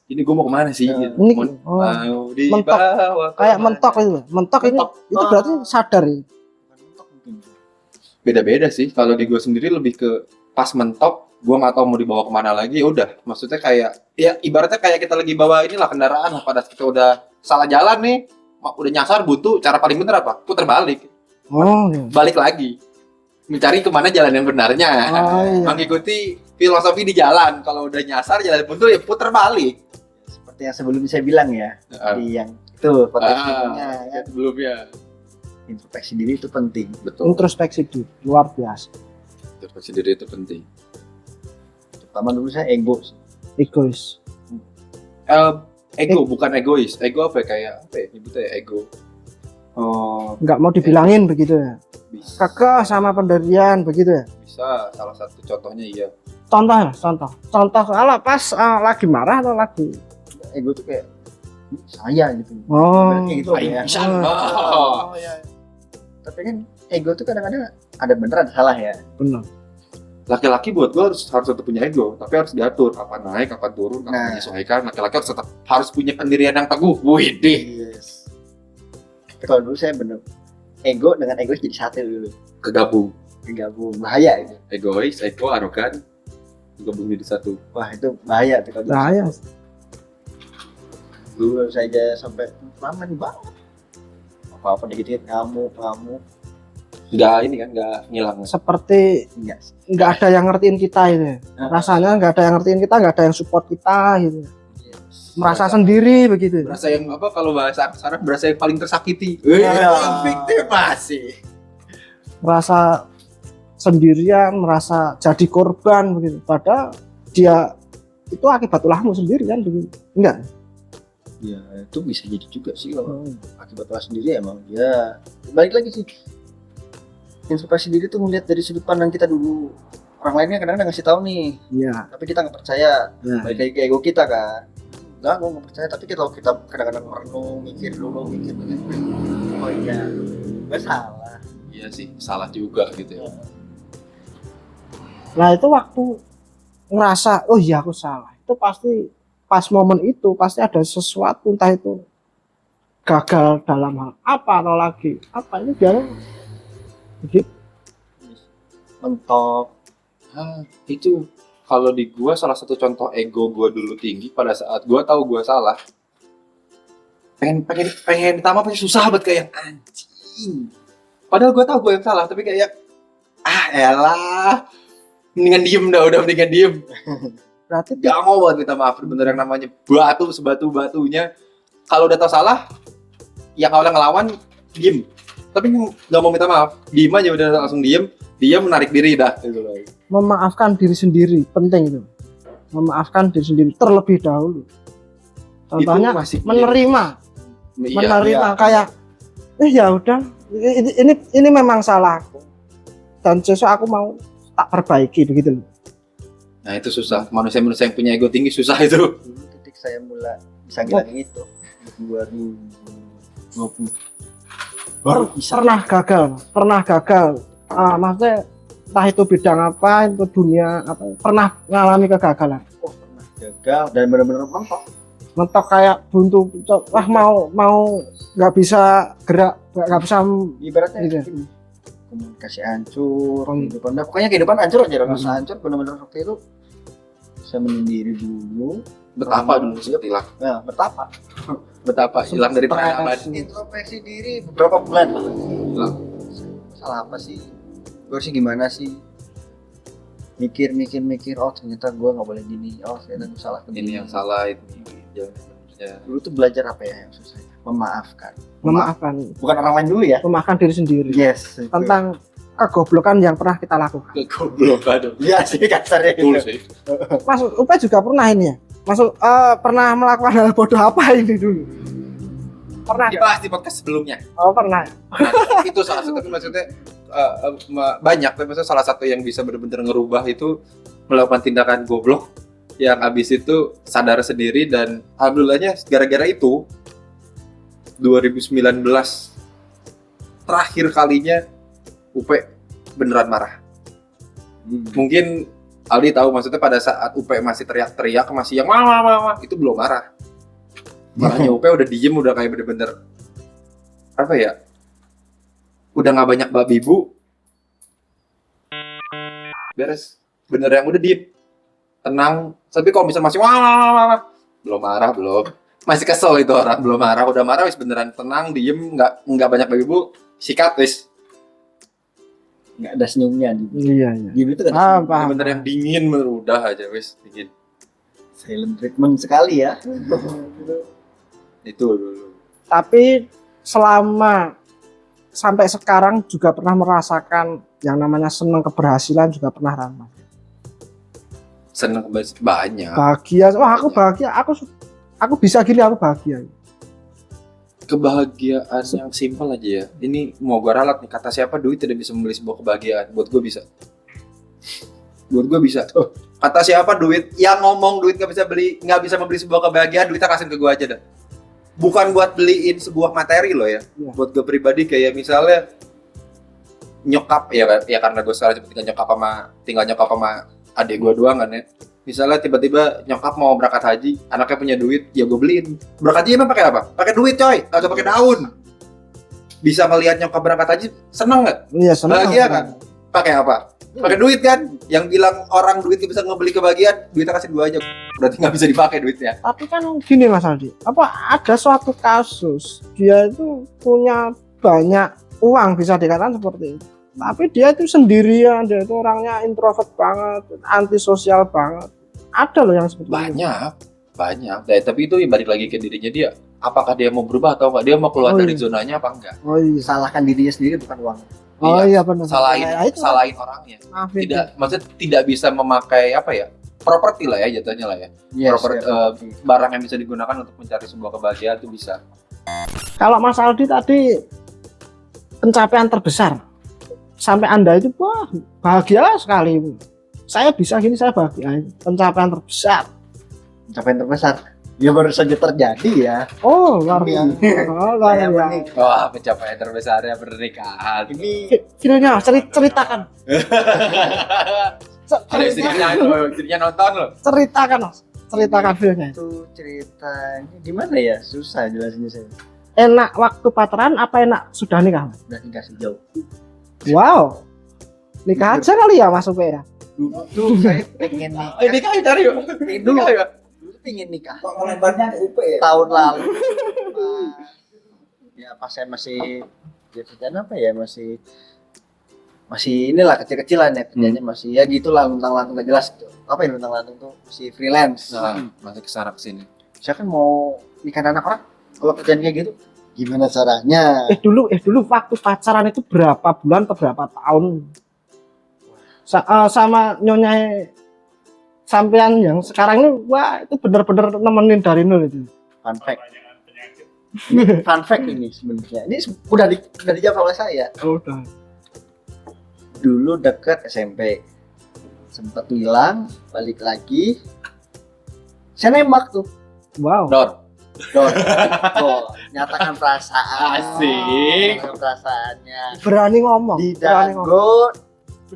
ini gue mau kemana sih? Nah, Gitu. ini mau oh, dibawa kayak kemana? mentok itu. Mentok ini Mentok. itu berarti sadar ya. Beda-beda sih. Kalau di gue sendiri lebih ke pas mentok, gue nggak tahu mau dibawa kemana lagi. Ya udah, maksudnya kayak ya ibaratnya kayak kita lagi bawa inilah kendaraan. Pada saat kita udah salah jalan nih, udah nyasar buntu. Cara paling bener apa? Putar balik, Oh, iya. balik lagi, mencari kemana jalan yang benarnya. Oh, iya. Mengikuti filosofi di jalan. Kalau udah nyasar jalan buntu ya putar balik. Seperti yang sebelumnya saya bilang ya, di yang itu potensinya ya. Sebelumnya. Introspeksi diri itu penting. Betul. Introspeksi diri luar biasa. Introspeksi diri itu penting. Pertama dulu saya ego. Egois. Ego bukan egois. Ego apa ya? Kayak apa ya? Nyebutnya ya ego. Nggak mau dibilangin begitu ya. Bisa. kekeh sama pendirian begitu ya. Bisa, salah satu contohnya iya. Contoh salah pas lagi marah atau lagi Ego tuh kayak saya gitu. oh Berarti gitu ya. Oh. Iya. Tapi kan ego tuh kadang-kadang ada bener ada salah ya. benar. Laki-laki buat gua harus tetap punya ego, tapi harus diatur kapan naik, kapan turun, kapan Nah. menyesuaikan. Laki-laki harus punya pendirian yang teguh. Widih, Yes. Tapi kalau dulu saya bener ego dengan egois jadi satu dulu. kegabung. Gabung bahaya itu. Egois, ego, arogan, gabung jadi satu. Wah itu bahaya tuh kalau dulu. Bahaya. Dulu saya sampai lama banget. Apa-apa dikit-dikit ngamuk. Nggak ini kan, nggak ngilang. Seperti Enggak. nggak ada yang ngertiin kita itu. Rasanya nggak ada yang ngertiin kita, nggak ada yang support kita gitu. Merasa sendiri begitu. Berasa yang apa kalau bahasa sekarang berasa yang paling tersakiti. Iya. Viktimasi. Merasa sendirian, merasa jadi korban begitu. Padahal dia itu akibat ulahmu sendiri kan begitu. Enggak. Ya itu bisa jadi juga sih kalau akibat ulah sendiri emang ya balik lagi sih inspirasi diri tuh ngeliat dari sudut pandang kita dulu. Orang lainnya kadang-kadang ngasih tahu nih Iya. tapi kita nggak percaya. Nah. Balik lagi ke ego kita kan, nggak gue nggak percaya. Tapi kalau kita kadang-kadang merenung mikir dulu oh iya nggak salah. Iya sih, salah juga gitu ya. Nah itu waktu ngerasa oh iya aku salah itu pasti pas momen itu pasti ada sesuatu entah itu gagal dalam hal apa atau lagi apa ini biar begitu. Mentok. Itu kalau di gua salah satu contoh ego gua dulu tinggi pada saat gua tahu gua salah. Pengen pertama pasti susah banget kayak anjing. Padahal gua tahu gua yang salah tapi kayak elah. Mendingan diem dah, udah mendingan diem. Berarti Gak mau banget minta maaf, bener yang namanya batu sebatu-batunya. Kalau udah tahu salah, yang awalnya ngelawan, diem. Tapi gak mau minta maaf, diem aja udah langsung diem. Dia menarik diri dah gitu loh. memaafkan diri sendiri penting itu. Memaafkan diri sendiri terlebih dahulu. Contohnya Itu masih menerima iya. kayak ya udah ini memang salahku dan besok aku mau tak perbaiki begitu. Nah itu susah, manusia-manusia yang punya ego tinggi susah itu. Dulu titik saya mulai bisa ngilangin itu 2020 baru bisa. Pernah gagal. Maksudnya entah itu bidang apa, itu dunia apa, pernah mengalami kegagalan. Oh, pernah gagal dan benar-benar Mentok kayak buntu, wah mau nggak bisa gerak, nggak bisa ibaratnya Iya. gini, komunikasi hancur, kehidupan, nah, pokoknya kehidupan hancur aja, rasa hancur benar-benar waktu itu saya menyendiri dulu. Betapa dulu sih hilang. Nah, Betapa hilang dari Stres. pengalaman. introspeksi diri beberapa bulan. Hilang. Salah apa sih? Gue harusnya gimana sih? Mikir, oh ternyata gue nggak boleh gini, oh ternyata gue salah Ini begini. yang salah, ini yang benernya. Dulu tuh belajar apa ya yang susah? Memaafkan. memaafkan Bukan orang lain dulu ya? memaafkan diri sendiri Yes. itu. tentang kegoblokan yang pernah kita lakukan. Kegoblokan. Iya sih kasarnya Betul gitu. sih. Mas Upe juga pernah ini ya? Pernah melakukan hal bodoh apa ini dulu? Pernah? Dibahas di podcast sebelumnya. Oh pernah. Itu salah satu, tapi maksudnya banyak, tapi maksudnya salah satu yang bisa benar-benar ngerubah itu melakukan tindakan goblok yang abis itu sadar sendiri. Dan alhamdulillahnya gara-gara itu 2019 terakhir kalinya Upe beneran marah. Mungkin Aldi tahu, maksudnya pada saat Upe masih teriak-teriak, masih yang mama itu belum marah. Marahnya Upe udah diem, udah kayak bener-bener apa ya, udah nggak banyak babi bu, beres, bener yang udah diem, tenang. Tapi kalau misalnya masih wah belum marah, belum, masih kesel itu orang, belum marah. Udah marah wis beneran tenang, diem, nggak banyak babi bu, sikat wis. Nggak ada senyumnya di Iya. game itu kan Paham. Bener yang dingin, bener udah aja wis dingin. silent treatment sekali ya. Itu dulu. Tapi selama sampai sekarang juga pernah merasakan yang namanya senang keberhasilan juga pernah ramah. Seneng banyak. Bahagia. Wah aku bahagia. Aku bisa gini aku bahagia. kebahagiaan yang simpel aja ya. Ini mau gue ralat nih, kata siapa duit tidak bisa membeli sebuah kebahagiaan. Buat gue bisa. Kata siapa duit yang ngomong duit nggak bisa membeli sebuah kebahagiaan, duitnya kasih ke gue aja dah. Bukan buat beliin sebuah materi loh ya. Iya. Buat gue pribadi kayak misalnya nyokap ya karena gue sekarang cuma tinggal nyokap sama adik gue doang kan ya. Misalnya tiba-tiba nyokap mau berangkat haji, anaknya punya duit, ya gue beliin. Berangkat haji emang pakai apa? Pakai duit coy, atau pakai daun. Bisa ngelihat nyokap berangkat haji, seneng nggak? Iya, senang. Bahagia kan? Pakai apa? Pakai duit kan? Yang bilang orang duit bisa ngebeli kebahagiaan, duitnya kasih gue aja. Berarti nggak bisa dipakai duitnya. Tapi kan gini Mas Aldi, apa ada suatu kasus dia itu punya banyak uang, bisa dikatakan seperti itu. Tapi dia itu sendirian, dia itu orangnya introvert banget, antisosial banget. Ada loh yang seperti itu. Banyak. Nah, tapi itu ya balik lagi ke dirinya dia. Apakah dia mau berubah atau enggak? Dia mau keluar Oh, dari iya. zonanya apa enggak? Oh iya. Salahkan dirinya sendiri bukan uang. Oh iya benar. Salahin orangnya. Maaf, Maksudnya tidak bisa memakai apa ya? Properti lah ya jatuhnya lah ya. Barang yang bisa digunakan untuk mencari sebuah kebahagiaan itu bisa. Kalau Mas Aldi tadi pencapaian terbesar sampai Anda itu wah bahagia sekali. Saya bisa gini, saya bahagia. Pencapaian terbesar. Pencapaian terbesar. Ya baru saja terjadi ya. Oh luar Ini biasa. Oh, luar Saya biasa. menikah. Wah, pencapaian terbesarnya pernikahan. Ini Filmnya ceritakan. Ada istrinya nonton loh. Ceritakan Mas. Ceritakan filmnya. itu ceritanya gimana ya? Susah jelasinnya saya. Enak waktu pacaran apa enak sudah nikah? Udah nikah sejauh. Wow. Nikah aja kali ya Mas Upe ya. Dulu tuh saya pengen nikah. Ini kan cari yuk. Dulu pengen nikah. Kok melebarnya ke UP ya? Tahun lalu. Ya pas saya masih kerjaan apa ya masih inilah kecil-kecilan ya kerjanya masih ya gitulah luntang-lantung gak jelas gitu. Apa yang luntang-lantung tuh masih freelance. Nah, masih kesana kesini. Saya kan mau nikah anak orang kalau kerjaan kayak gitu gimana caranya? Dulu waktu pacaran itu berapa bulan atau berapa tahun? Sama nyonya sampean yang sekarang ini wah itu bener-bener nemenin dari nol itu. Fun fact. Ini fun fact ini sebenarnya. Ini udah dijawab oleh saya. Udah. Dulu deket SMP. Sempat hilang, balik lagi. Saya nembak tuh. Wow. Dor. Nyatakan perasaan. Asik. Nyatakan perasaannya. Berani ngomong. Di Berani ngomong. dago.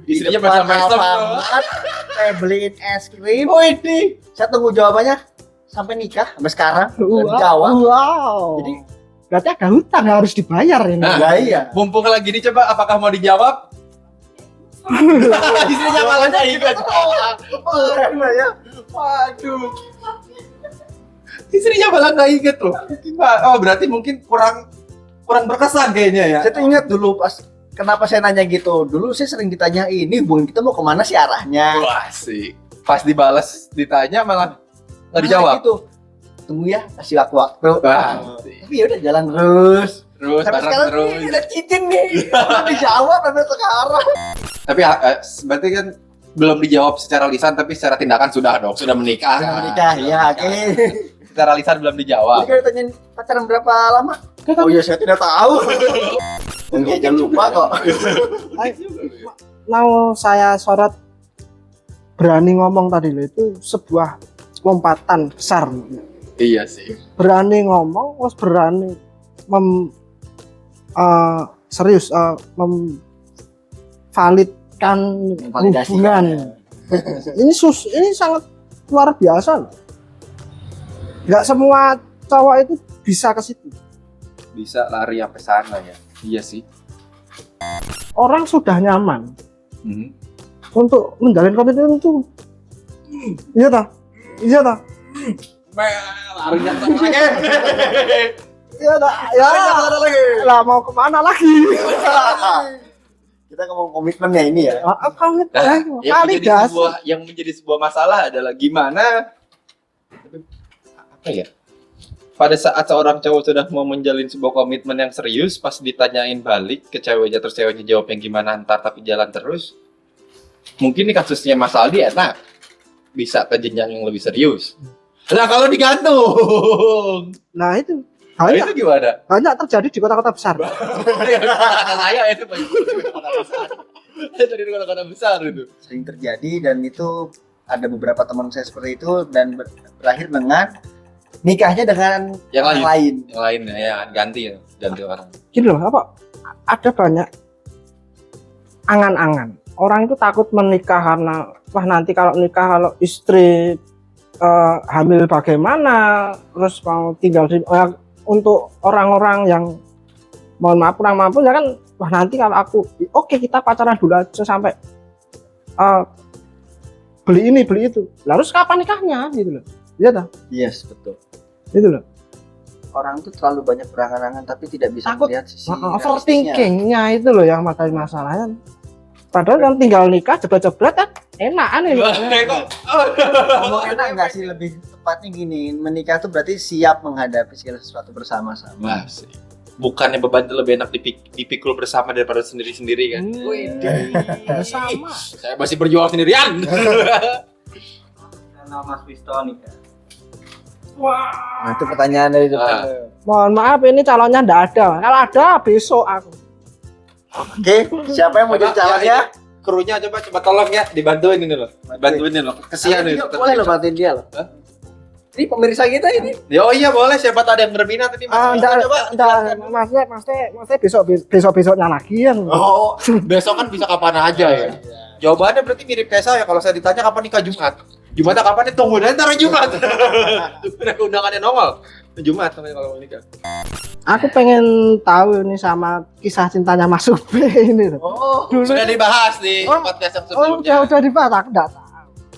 Istrinya di depan bersama Esther. Alfamart, saya beliin es krim. Oh ini. Saya tunggu jawabannya sampai nikah sampai sekarang. Nggak dijawab. Wow. Jadi berarti ada hutang harus dibayar ini. Nah. ya iya. Mumpung lagi dicoba, apakah mau dijawab? Istrinya malah ingat. Keren lah ya. Waduh. Istrinya malah nggak inget loh. Oh berarti mungkin kurang berkesan kayaknya ya. Saya tuh ingat dulu pas kenapa saya nanya gitu. Dulu saya sering ditanya ini hubungan kita mau kemana sih arahnya. Wah sih. Pas dibalas ditanya malah nggak dijawab. Gitu. Tunggu ya, kasih waktu. Wah, Tapi ya udah jalan terus. terus Sampai bareng sekarang terus. nih udah cincin nih. Udah dijawab sampai sekarang. Tapi berarti kan belum dijawab secara lisan tapi secara tindakan sudah dong, sudah menikah. Udah menikah ya, oke. Secara lisan belum dijawab. Jadi kalau ditanyain pacaran berapa lama? Oh iya saya tidak tahu. Enggak jangan lupa kok. Mau saya sorot berani ngomong tadi loh itu sebuah lompatan besar. Iya sih. Berani ngomong, terus berani memvalidkan hubungan. Ini sangat luar biasa loh. Nggak semua cowok itu bisa ke situ. Bisa lari sampai sana ya. Iya sih. Orang sudah nyaman Hmm. untuk menjalin komitmen itu. Iya tak? Iya tak? Lari jatuh lagi. Iya tak? Ya. lagi. Lah mau kemana lagi? Kita ngomong komitmennya ini ya. Komitmen Yang kali menjadi gas. yang menjadi sebuah masalah adalah gimana apa ya? Pada saat seorang cowok sudah mau menjalin sebuah komitmen yang serius, pas ditanyain balik ke ceweknya, terus ceweknya jawab yang gimana ntar tapi jalan terus. Mungkin ini kasusnya Mas Aldi enak, bisa ke jenjang yang lebih serius. Nah kalau digantung, Nah itu Nah, itu gimana? banyak terjadi di kota-kota besar. Saya itu banyak di kota besar. Jadi di kota besar itu. Sering terjadi dan itu ada beberapa teman saya seperti itu dan berakhir dengan nikahnya dengan Yang orang lain. Yang lain ya ganti orang. Gini loh, ada banyak angan-angan. Orang itu takut menikah karena wah nanti kalau nikah kalau istri hamil bagaimana, terus mau tinggal di untuk orang-orang yang mohon maaf kurang mampu ya kan, wah nanti kalau aku oke kita pacaran dulu aja sampai beli ini beli itu. Lalu kapan nikahnya gitu loh. Iya toh? Yes, betul. Gitu loh. Orang itu terlalu banyak berangan-angan tapi tidak bisa Takut melihat sisi overthinkingnya itu loh yang masalahnya. Padahal kan tinggal nikah jebret-jebret kan enakan ini. Ngomong enak nggak sih, lebih tepatnya gini, menikah itu berarti siap menghadapi segala sesuatu bersama-sama. Mas, bukannya beban itu lebih enak dipikul bersama daripada sendiri-sendiri kan? Sama. Saya masih berjuang sendirian. Nama Mas Wisto nikah. Wah. Nah, itu pertanyaan dari depan. Mohon maaf ini calonnya enggak ada. Kalau ada besok aku. Oke, siapa yang mau jadi calonnya? Krunya coba tolong ya dibantuin ini loh. Bantuin ini loh. Kesian nih. Boleh lo bantuin dia loh. Hah? Ini pemirsa kita ini. Ya oh iya boleh, siapa tahu ada yang berminat tadi Mas. Enggak, maksudnya besoknya lagi yang. Oh, besok kan bisa kapan aja ya. Jawabannya berarti mirip kayak saya kalau saya ditanya kapan nikah Jumat. Jumatnya kapan? Tunggu dan ntar Jumat. Udah undangannya nongol. Jumat sampai kalau mau nikah. Aku pengen tahu ini sama kisah cintanya Mas Ube ini loh. Oh, Dulu Sudah dibahas di podcast yang sebelumnya. udah dibahas, aku enggak tahu.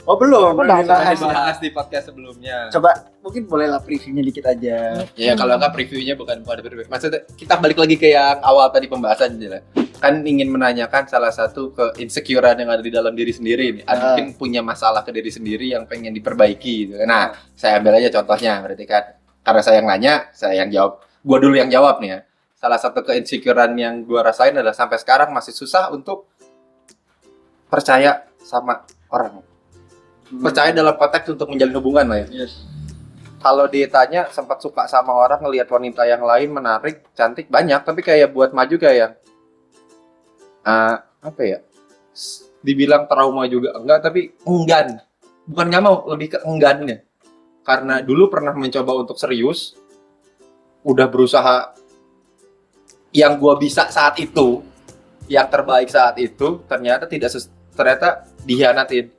oh belum. Aku nggak Sudah tahu. dibahas di podcast sebelumnya. Coba mungkin bolehlah previewnya dikit aja. Ya kalau enggak previewnya bukan ada preview. Maksudnya kita balik lagi ke yang awal tadi pembahasan aja lah. Kan ingin menanyakan salah satu ke insecurean yang ada di dalam diri sendiri nih. Ada mungkin punya masalah ke diri sendiri yang pengen diperbaiki gitu. Nah, saya ambil aja contohnya berarti kan karena saya yang nanya, saya yang jawab. Gua dulu yang jawab nih ya. Salah satu keinsecurean yang gua rasain adalah sampai sekarang masih susah untuk percaya sama orang. Percaya dalam konteks untuk menjalin hubungan lah ya. Yes. Kalau ditanya sempat suka sama orang, ngelihat wanita yang lain menarik, cantik banyak, tapi kayak buat maju kayak apa ya? Dibilang trauma juga enggak, tapi enggan. Bukan nggak mau, lebih ke enggannya. Karena dulu pernah mencoba untuk serius, udah berusaha yang gua bisa saat itu, yang terbaik saat itu, ternyata ternyata dihianatin.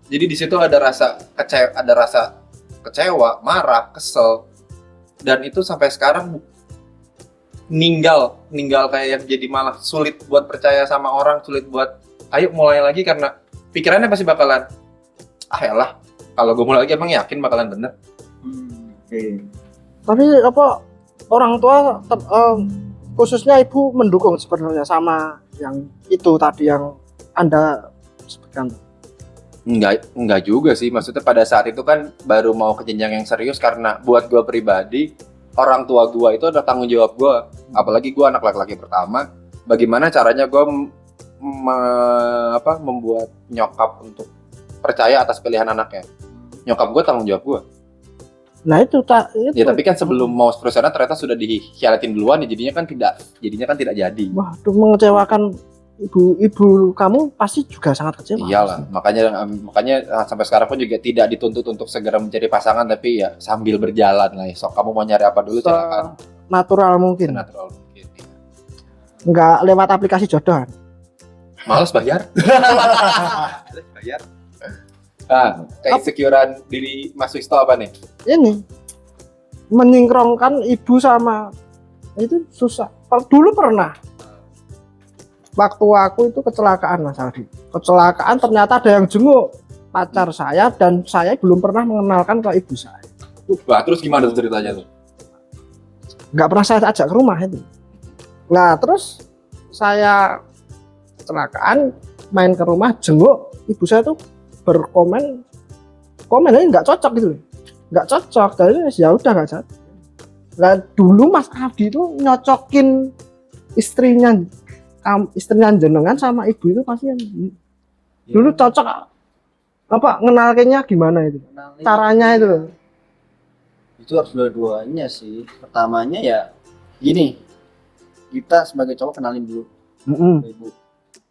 Jadi di situ ada rasa kecewa, marah, kesel, dan itu sampai sekarang ninggal kayak yang jadi malah sulit buat percaya sama orang, sulit buat ayo mulai lagi karena pikirannya pasti bakalan elah kalau gue mulai lagi emang yakin bakalan bener. Oke. Tapi orang tua khususnya ibu mendukung sebenarnya sama yang itu tadi yang Anda sebutkan. Enggak juga sih, maksudnya pada saat itu kan baru mau ke jenjang yang serius karena buat gue pribadi orang tua gue itu adalah tanggung jawab gue, apalagi gue anak laki-laki pertama. Bagaimana caranya gue membuat nyokap untuk percaya atas pilihan anaknya. Nyokap gue tanggung jawab gue. Nah itu Ya tapi kan sebelum mau perusahaan ternyata sudah dikhianatin duluan ya, jadinya kan tidak jadi. Wah, itu mengecewakan ibu kamu pasti juga sangat kecewa. Iyalah, makanya sampai sekarang pun juga tidak dituntut untuk segera mencari pasangan, tapi ya sambil berjalan lah ya. Sok kamu mau nyari apa dulu silakan. Natural mungkin. Natural mungkin. Ya. Enggak lewat aplikasi jodohan. Males bayar. Males bayar. Keinsecurean diri Mas Wisto apa nih? Ini menyingkrongkan ibu sama itu susah. Dulu pernah waktu aku itu kecelakaan Mas Aldi. Kecelakaan ternyata ada yang jenguk pacar saya dan saya belum pernah mengenalkan ke ibu saya. Wah, terus gimana tuh ceritanya tuh? Nggak pernah saya ajak ke rumah itu. Nah terus saya kecelakaan main ke rumah jenguk ibu saya tuh komennya nggak cocok gitu, nggak cocok. Jadi ya udah nggak cocok. Nah dulu Mas Aldi itu nyocokin istrinya jenengan sama ibu itu pasti dulu cocok ngenalkinnya gimana itu caranya itu loh. Itu harus dua-duanya sih. Pertamanya ya gini, kita sebagai cowok kenalin dulu ke ibu.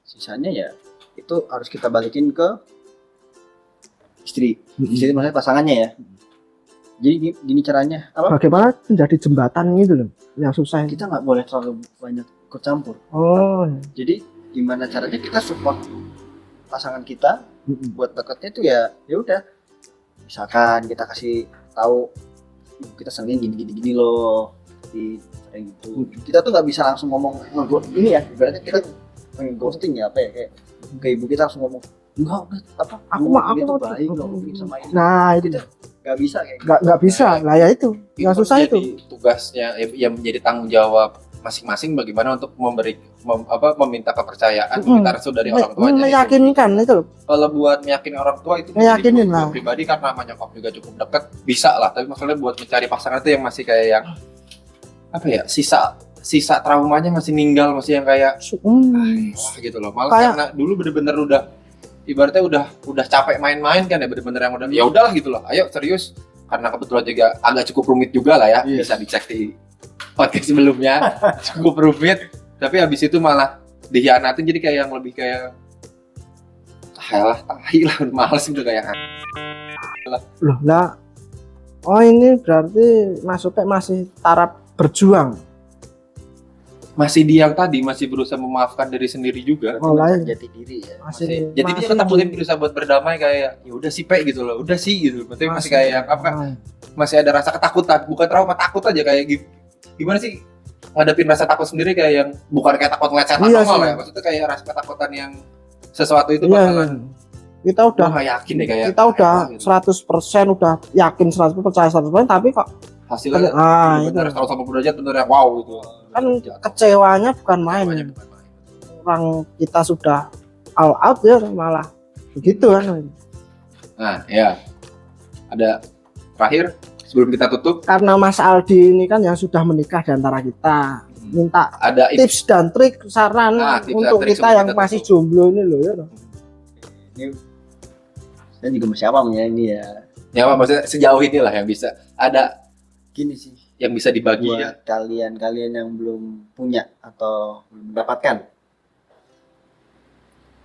Sisanya ya itu harus kita balikin ke istri. Istri maksudnya pasangannya ya. Jadi gini caranya apa? Bagaimana menjadi jembatan gitu loh, yang susah. Kita nggak boleh terlalu banyak ikut campur. Oh, Jadi gimana caranya kita support pasangan kita buat dekatnya itu ya udah. Misalkan kita kasih tahu ibu kita sering gini loh, di kayak gitu. Kita tuh nggak bisa langsung ngomong ini ya. Berarti kita ghosting ya apa ya kayak ke ibu kita langsung ngomong enggak udah apa aku itu mau baik nggak mungkin sama ini. nah itu Kita nggak bisa kayak gitu. nggak bisa lah ya, itu yang susah menjadi itu. tugasnya yang menjadi tanggung jawab masing-masing bagaimana untuk meminta kepercayaan, meminta restu dari orang tuanya. Meyakinkan itu loh. Kalau buat meyakin orang tua itu Meyakinin jadi lah. gua pribadi karena sama nyokap juga cukup dekat bisa lah, tapi maksudnya buat mencari pasangan itu yang masih kayak yang apa ya, sisa traumanya masih ninggal, masih yang kayak wah gitu loh. Malah Kayak- karena dulu bener-bener udah ibaratnya udah capek main-main kan ya, bener-bener yang udah ya udahlah gitu loh, ayo serius, karena kebetulan juga agak cukup rumit juga lah ya. Iya. Bisa dicek di podcast sebelumnya. Cukup rumit, tapi habis itu malah dihianatin, jadi kayak yang lebih kayak tahi lah, males gitu kayak Loh lah, oh ini berarti masuknya masih taraf berjuang. masih di yang tadi, masih berusaha memaafkan diri sendiri juga. Oh, lain. Jati diri ya. Masih Jadi dia tetap mungkin berusaha buat berdamai kayak ya udah sih Pe gitu loh, udah sih gitu. Berarti masih kayak yang apa? Masih ada rasa ketakutan, bukan trauma, takut aja kayak gimana sih ngadepin rasa takut sendiri, kayak yang bukan kayak takut ngeliat setan Iya nongol sih. ya, maksudnya kayak rasa ketakutan yang sesuatu itu Iya, bakalan kita udah gua nggak yakin deh kayak kita udah apa gitu. 100% udah yakin 100% percaya 100%, tapi kok Hasilnya itu bener 180 derajat bener yang wow gitu. kan kecewanya bukan main. Kecewanya bukan main. Orang kita sudah all out ya malah begitu kan. Nah ya, ada terakhir sebelum kita tutup, Karena Mas Aldi ini kan yang sudah menikah di antara kita, minta ada tips dan trik, saran tips dan untuk trik kita sebelum yang kita masih tutup. jomblo ini loh ya. Ini saya juga masih awam ya ini ya. ya apa maksudnya sejauh inilah yang bisa ada Gini sih. yang bisa dibagi ya. Buat kalian yang belum punya atau belum mendapatkan,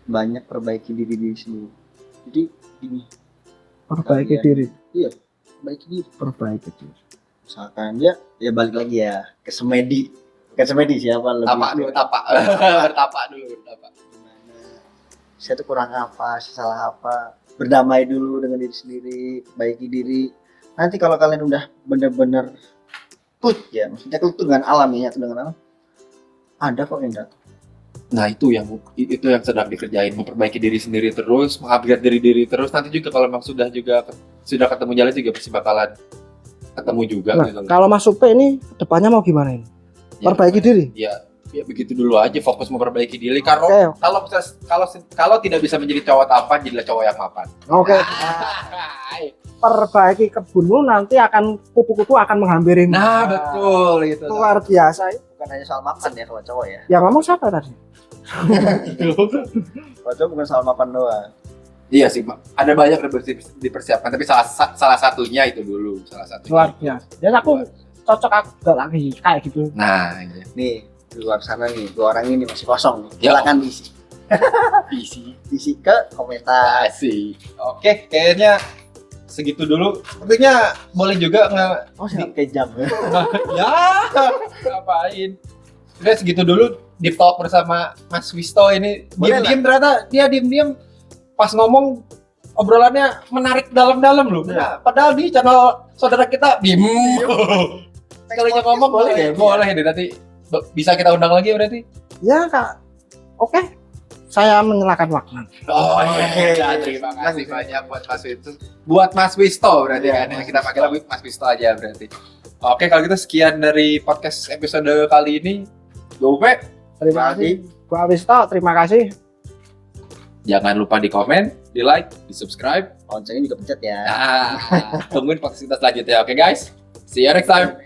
banyak perbaiki diri sendiri. Jadi gini, Perbaiki Kalian. diri, perbaiki diri. perbaiki diri. Misalkan ya balik lagi ya ke semedi. Ke semedi siapa lebih Tapak dulu, tapak. Bertapak dulu, bertapak. gimana? Saya tuh kurang apa, saya salah apa. Berdamai dulu dengan diri sendiri, perbaiki diri. Nanti kalau kalian udah bener-bener klik ya, maksudnya klik itu dengan alam ya, itu dengan alam. Ada kok yang datang. Nah itu yang sedang dikerjain, memperbaiki diri sendiri terus, mengupgrade diri terus. Nanti juga kalau memang sudah ketemu jalan juga pasti bakalan ketemu juga Nah, gitu. kalau Mas Supe ini depannya mau gimana ini? Ya, Perbaiki diri. Ya begitu dulu aja, fokus memperbaiki diri. Kalau Oke. kalau tidak bisa menjadi cowok tampan, jadilah cowok yang mapan. Oke. Perbaiki kebunmu, nanti akan kupu-kupu akan menghampirimu. Nah betul itu. Luar biasa. Bukan hanya soal makan ya kalau cowok ya. Yang ngomong siapa tadi? Kalau cowok bukan soal makan doang. Iya sih, ada banyak yang dipersiapkan, tapi salah satunya itu dulu, salah satunya. Luar biasa. Dan aku cocok aku gak lagi kayak gitu. Nah, iya. Nih di luar sana nih, 2 orang ini masih kosong nih. Ya. Silakan isi ke komentar. Asik. Oke, kayaknya segitu dulu. Sepertinya boleh juga Oh siap kayak jam ya. ya, ngapain? Udah segitu dulu deep talk bersama Mas Wisto ini. Boleh Diam-diam ternyata dia diam-diam pas ngomong obrolannya menarik dalam-dalam loh. Nah, padahal di channel saudara kita diem. Sekalinya ngomong Boleh boleh, ya? boleh deh nanti bisa kita undang lagi berarti. Ya Kak. Oke. Saya menyalakan waktu. Oh iya, terima kasih banyak buat Mas Wisto. Buat Mas Wisto berarti kan ya. Kita panggil Mas Wisto aja berarti. Oke, kalau gitu sekian dari podcast episode kali ini. Gope, Terima kasih. Gua Wisto, terima kasih. jangan lupa di komen, di like, di subscribe. Loncengnya juga pencet ya. Nah, tungguin podcast kita selanjutnya. Oke guys, see you next time.